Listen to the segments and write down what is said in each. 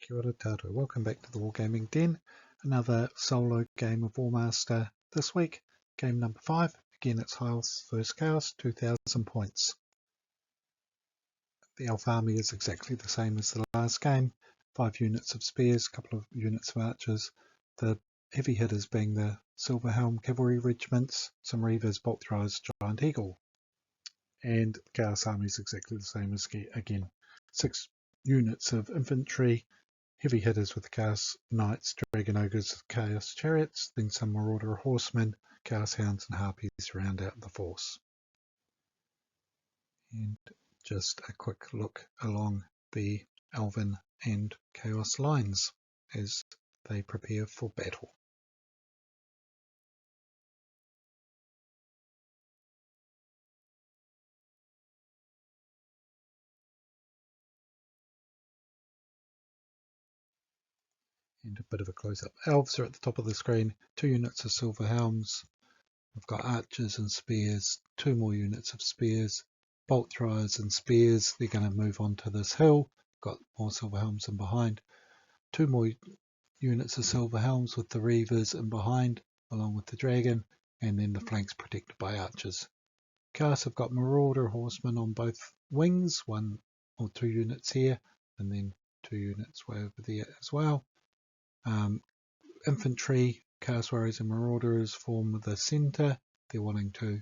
Kia ora tātou. Welcome back to the Wargaming Den. Another solo game of Warmaster this week. Game number 5. Again, it's Health vs Chaos, 2,000 points. The elf army is exactly the same as the last game. 5 units of spears, a couple of units of archers. The heavy hitters being the Silver Helm cavalry regiments, some reavers, bolt throwers, giant eagle. And the Chaos army is exactly the same as again. 6 units of infantry, heavy hitters with the Chaos Knights, Dragon Ogres, Chaos Chariots, then some Marauder Horsemen, Chaos Hounds and Harpies round out the force. And just a quick look along the Elven and Chaos lines as they prepare for battle. And a bit of a close-up. Elves are at the top of the screen, 2 units of Silver Helms. We've got archers and spears, 2 more units of spears, bolt throwers and spears. They're going to move on to this hill. Got more Silver Helms in behind. 2 more units of Silver Helms with the reavers in behind, along with the dragon, and then the flanks protected by archers. Chaos have got Marauder Horsemen on both wings, 1 or 2 units here, and then 2 units way over there as well. Infantry, Chaos Warriors and Marauders form the centre. They're wanting to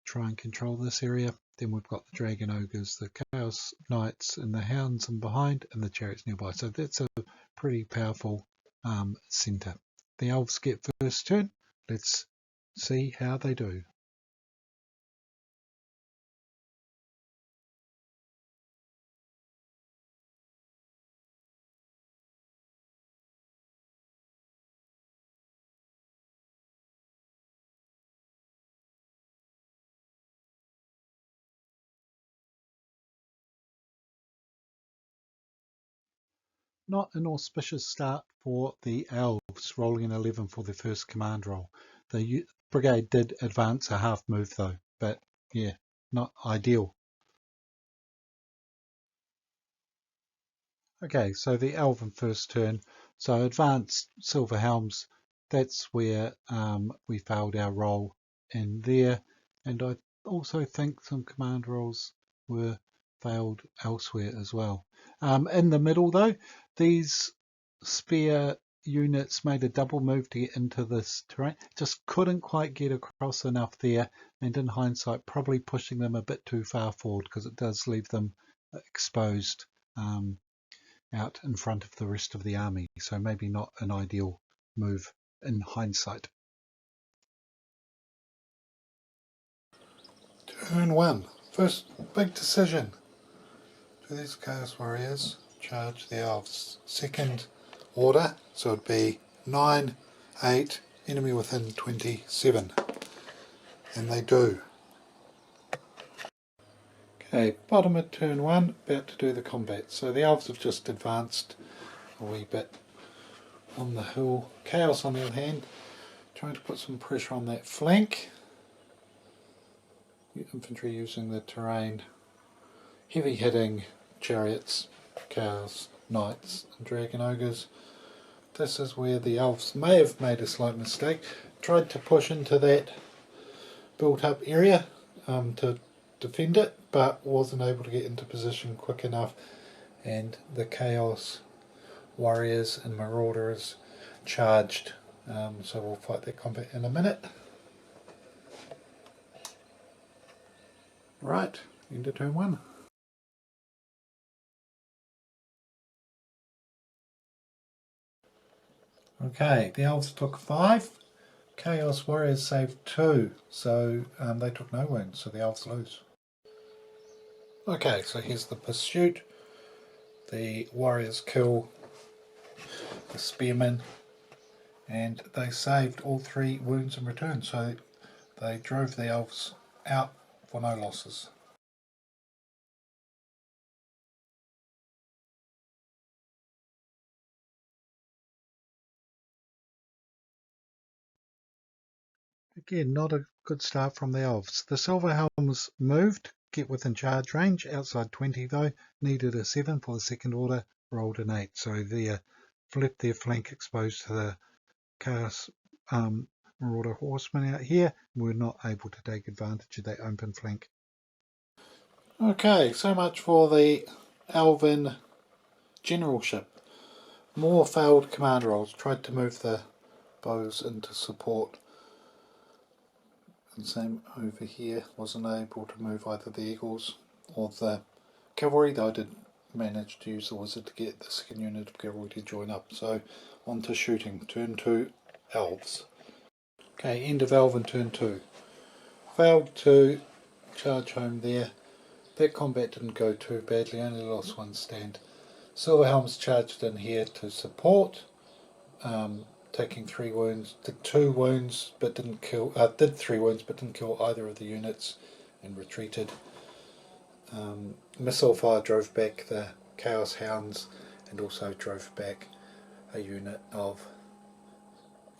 try and control this area. Then we've got the Dragon Ogres, the Chaos Knights and the Hounds in behind, and the Chariots nearby. So that's a pretty powerful centre. The Elves get first turn. Let's see how they do. Not an auspicious start for the Elves, rolling an 11 for their first command roll. The brigade did advance a half move though, but yeah, not ideal. Okay, so the Elven first turn. So advanced Silver Helms, that's where we failed our roll in there. And I also think some command rolls were failed elsewhere as well. In the middle though, these spear units made a double move to get into this terrain. Just couldn't quite get across enough there, and in hindsight probably pushing them a bit too far forward because it does leave them exposed out in front of the rest of the army. So maybe not an ideal move in hindsight. Turn 1. First big decision. Do these Chaos Warriors charge the Elves? Second order, so it'd be 9, 8, enemy within 27. And they do. Okay, bottom of turn 1, about to do the combat. So the Elves have just advanced a wee bit on the hill. Chaos on the other hand, trying to put some pressure on that flank. Infantry using the terrain, heavy hitting chariots, Chaos Knights and Dragon Ogres. This is where the Elves may have made a slight mistake. Tried to push into that built up area to defend it, but wasn't able to get into position quick enough, and the Chaos Warriors and Marauders charged. So we'll fight that combat in a minute. Right, into turn 1. Okay, the Elves took 5, Chaos Warriors saved 2, so they took no wounds, so the Elves lose. Okay, so here's the pursuit. The Warriors kill the Spearmen, and they saved all 3 wounds in return, so they drove the Elves out for no losses. Again, not a good start from the Elves. The Silver Helms moved, get within charge range, outside 20 though, needed a 7 for the second order, rolled an 8, so they fled their flank exposed to the Chaos Marauder Horsemen out here. We're not able to take advantage of that open flank. Okay, so much for the Elven generalship. More failed command rolls. Tried to move the bows into support. And same over here. Wasn't able to move either the eagles or the cavalry, though I did manage to use the wizard to get the second unit of cavalry to join up. So on to shooting. Turn 2, elves. Okay, end of elven turn 2. Failed to charge home there. That combat didn't go too badly, only lost one stand. Silverhelms charged in here to support, taking 3 wounds. Did 2 wounds but didn't kill. Did 3 wounds but didn't kill either of the units, and retreated. Missile fire drove back the Chaos Hounds, and also drove back a unit of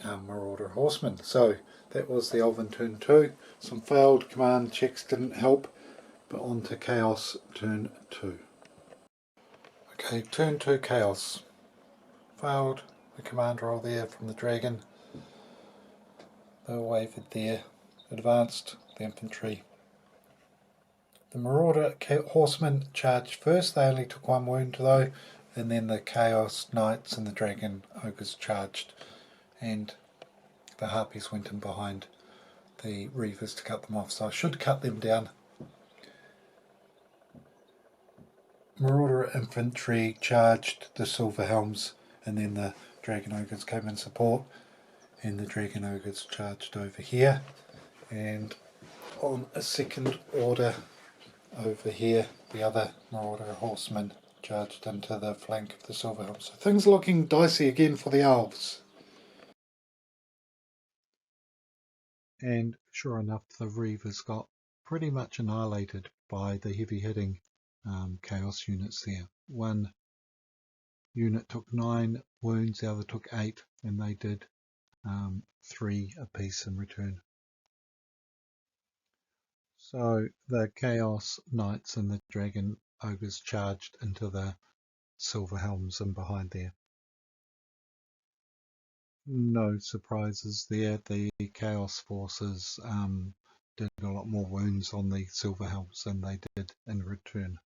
Marauder Horsemen. So that was the Elven turn 2. Some failed command checks didn't help, but on to Chaos turn 2. Okay, turn 2 Chaos. Failed the command roll there from the dragon. They were wavered there. Advanced the infantry. The Marauder Horsemen charged first. They only took 1 wound though, and then the Chaos Knights and the Dragon Ogres charged, and the Harpies went in behind the Reavers to cut them off, so I should cut them down. Marauder infantry charged the Silverhelms, and then the Dragon Ogres came in support, and the Dragon Ogres charged over here, and on a second order over here the other Marauder Horsemen charged into the flank of the Silverhelms. So things are looking dicey again for the elves. And sure enough, the Reavers got pretty much annihilated by the heavy hitting Chaos units there. One unit took 9 wounds, the other took 8, and they did 3 apiece in return. So the Chaos Knights and the Dragon Ogres charged into the Silverhelms and behind there. No surprises there. The Chaos forces did a lot more wounds on the Silverhelms than they did in return.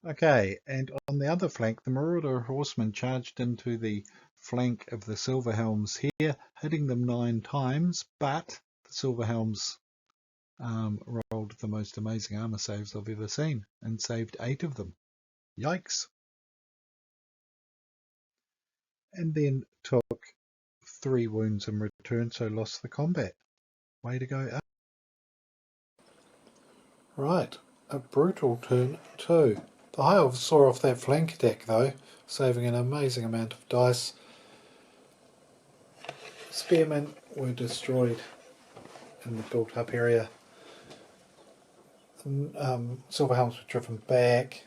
Okay, and on the other flank, the Marauder Horsemen charged into the flank of the Silverhelms here, hitting them 9 times, but the Silverhelms rolled the most amazing armor saves I've ever seen and saved 8 of them. Yikes! And then took 3 wounds in return, so lost the combat. Way to go. Right, a brutal turn 2. The High Elves saw off that flank attack though, saving an amazing amount of dice. Spearmen were destroyed in the built up area. Silverhelms were driven back.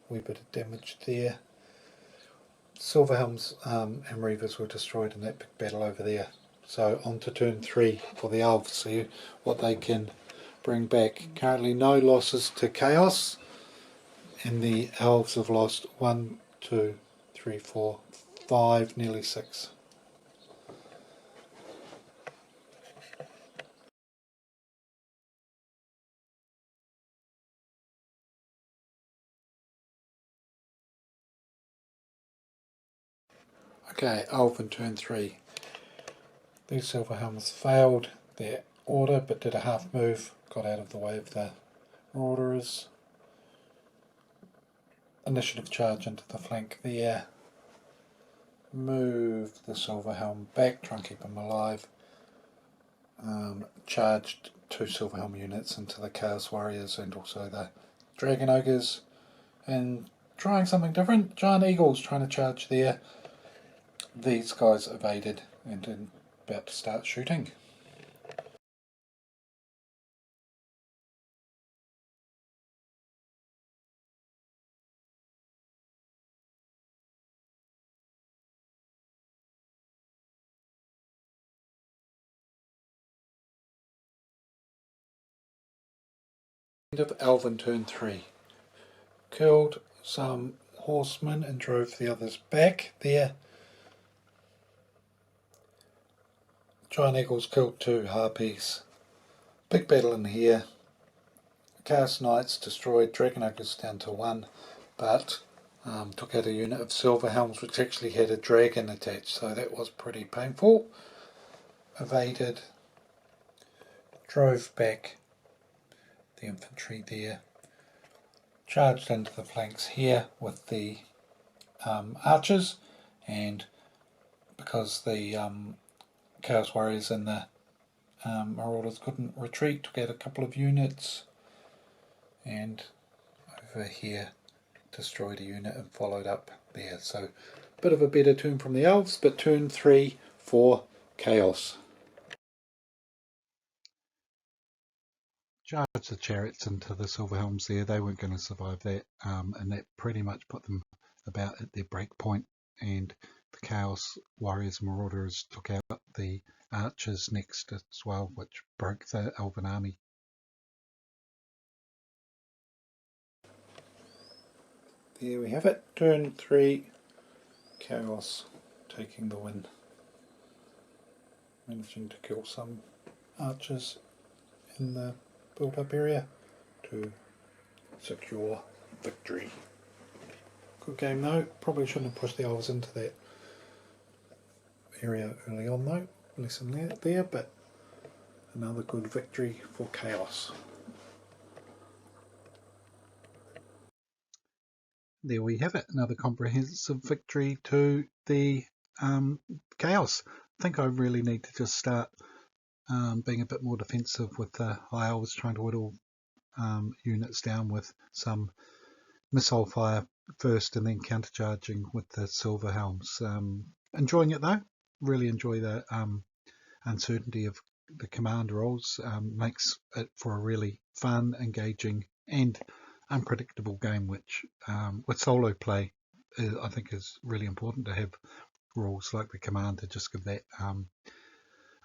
Wee bit of damage there. Silverhelms and Reavers were destroyed in that big battle over there. So on to turn 3 for the Elves, see what they can bring back. Currently no losses to Chaos, and the Elves have lost 1, 2, 3, 4, 5, nearly 6. Okay, Elven turn 3. These Silverhelms failed their order but did a half move, got out of the way of the Marauders. Initiative charge into the flank there. Move the Silverhelm back, try and keep him alive. Charged 2 Silverhelm units into the Chaos Warriors and also the Dragon Ogres. And trying something different, Giant Eagles trying to charge there. These guys evaded and are about to start shooting. End of Elven turn 3. killed some horsemen and drove the others back there. Giant eagles killed 2 harpies. Big battle in here. Chaos Knights destroyed dragon ogres down to 1, but took out a unit of silver helms which actually had a dragon attached, so that was pretty painful. Evaded, drove back the infantry there, charged into the flanks here with the archers, and because the Chaos Warriors and the Marauders couldn't retreat, took out a couple of units, and over here destroyed a unit and followed up there. So a bit of a better turn from the elves, but turn 3 for Chaos. Charged the chariots into the silver helms there. They weren't going to survive that, and that pretty much put them about at their break point. And the Chaos Warriors and Marauders took out the archers next as well, which broke the elven army. There we have it. Turn 3, Chaos taking the win. Managing to kill some archers in the built-up area to secure victory. Good game though. Probably shouldn't have pushed the elves into that area early on though. Lesson there, but another good victory for Chaos. There we have it, another comprehensive victory to the Chaos. I think I really need to just start being a bit more defensive with the High Elves, trying to whittle units down with some missile fire first and then countercharging with the Silver Helms. Enjoying it though, really enjoy the uncertainty of the command roles, makes it for a really fun, engaging and unpredictable game, which with solo play I think is really important to have rules like the command to just give that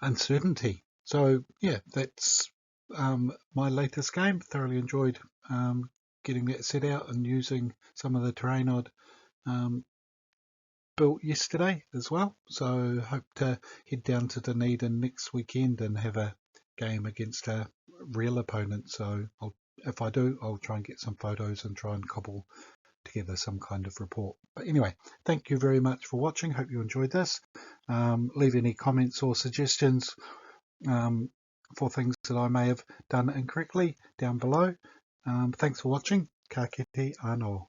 uncertainty. So yeah, that's my latest game. Thoroughly enjoyed getting that set out and using some of the terrain I'd built yesterday as well. So hope to head down to Dunedin next weekend and have a game against a real opponent. So if I do, I'll try and get some photos and try and cobble together some kind of report. But anyway, thank you very much for watching. Hope you enjoyed this. Leave any comments or suggestions for things that I may have done incorrectly down below. Thanks for watching. Ka kite anō.